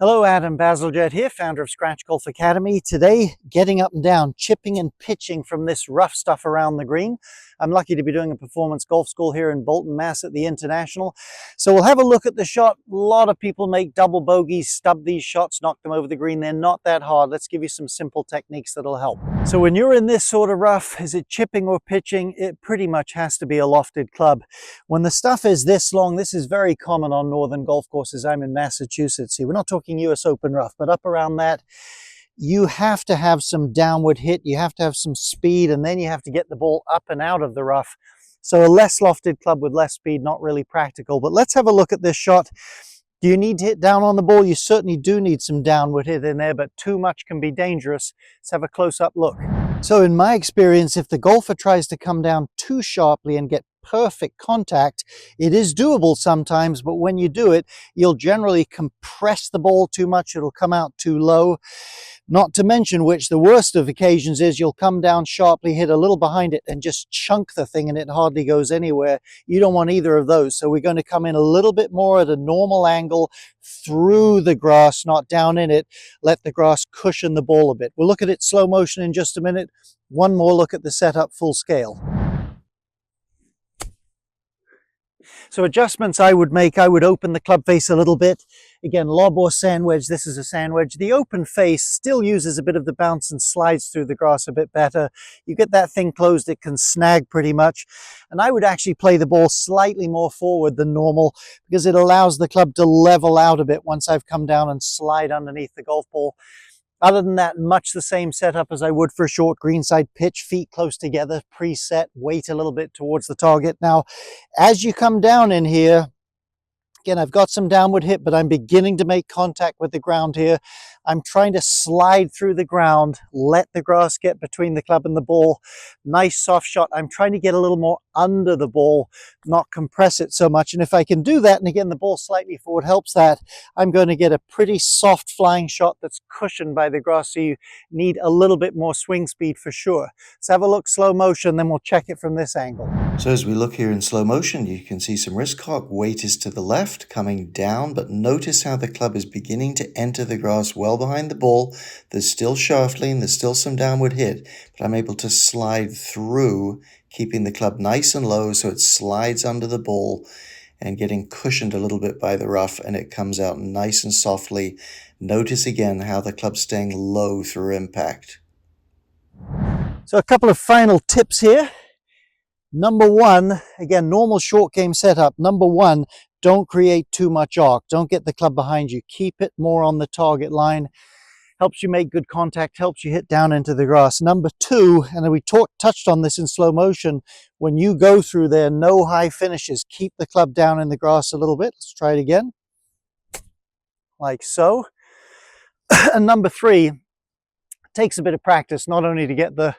Hello, Adam Bazalgette here, founder of Scratch Golf Academy. Today, getting up and down, chipping and pitching from this rough stuff around the green. I'm lucky to be doing a performance golf school here in Bolton, Mass at the International. So we'll have a look at the shot. A lot of people make double bogeys, stub these shots, knock them over the green. They're not that hard. Let's give you some simple techniques that'll help. So when you're in this sort of rough, is it chipping or pitching? It pretty much has to be a lofted club. When the stuff is this long, this is very common on northern golf courses. I'm in Massachusetts here. We're not talking US Open rough, but up around that, you have to have some downward hit, you have to have some speed, and then you have to get the ball up and out of the rough. So a less lofted club with less speed, not really practical. But let's have a look at this shot. Do you need to hit down on the ball? You certainly do need some downward hit in there, but too much can be dangerous. Let's have a close-up look. So in my experience, if the golfer tries to come down too sharply and get perfect contact, it is doable sometimes, but when you do it, you'll generally compress the ball too much. It'll come out too low. Not to mention which, the worst of occasions is you'll come down sharply, hit a little behind it, and just chunk the thing and it hardly goes anywhere. You don't want either of those. So we're going to come in a little bit more at a normal angle through the grass, not down in it. Let the grass cushion the ball a bit. We'll look at it slow motion in just a minute. One more look at the setup full scale. So adjustments I would make, I would open the club face a little bit. Again, lob or sand wedge, this is a sand wedge. The open face still uses a bit of the bounce and slides through the grass a bit better. You get that thing closed, it can snag pretty much. And I would actually play the ball slightly more forward than normal because it allows the club to level out a bit once I've come down and slide underneath the golf ball. Other than that, much the same setup as I would for a short greenside pitch, feet close together, preset, weight a little bit towards the target. Now, as you come down in here, again, I've got some downward hit, but I'm beginning to make contact with the ground here. I'm trying to slide through the ground, let the grass get between the club and the ball. Nice soft shot. I'm trying to get a little more under the ball, not compress it so much. And if I can do that, and again, the ball slightly forward helps that, I'm going to get a pretty soft flying shot that's cushioned by the grass. So you need a little bit more swing speed for sure. Let's have a look slow motion, then we'll check it from this angle. So as we look here in slow motion, you can see some wrist cock. Weight is to the left, coming down, but notice how the club is beginning to enter the grass well behind the ball. There's still shaft lean, there's still some downward hit, but I'm able to slide through, keeping the club nice and low so it slides under the ball and getting cushioned a little bit by the rough, and it comes out nice and softly. Notice again how the club's staying low through impact. So a couple of final tips here. Number one, again, normal short game setup. Number one, don't create too much arc. Don't get the club behind you. Keep it more on the target line. Helps you make good contact, helps you hit down into the grass. Number two, and we touched on this in slow motion, when you go through there, no high finishes. Keep the club down in the grass a little bit. Let's try it again. Like so. And number three, takes a bit of practice, not only to get the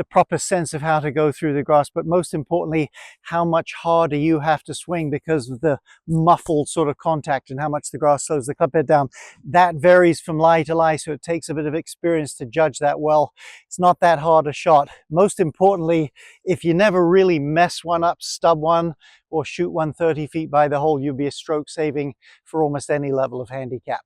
proper sense of how to go through the grass, but most importantly, how much harder you have to swing because of the muffled sort of contact and how much the grass slows the club head down. That varies from lie to lie, so it takes a bit of experience to judge that well. It's not that hard a shot. Most importantly, if you never really mess one up, stub one, or shoot one 30 feet by the hole, you'll be a stroke saving for almost any level of handicap.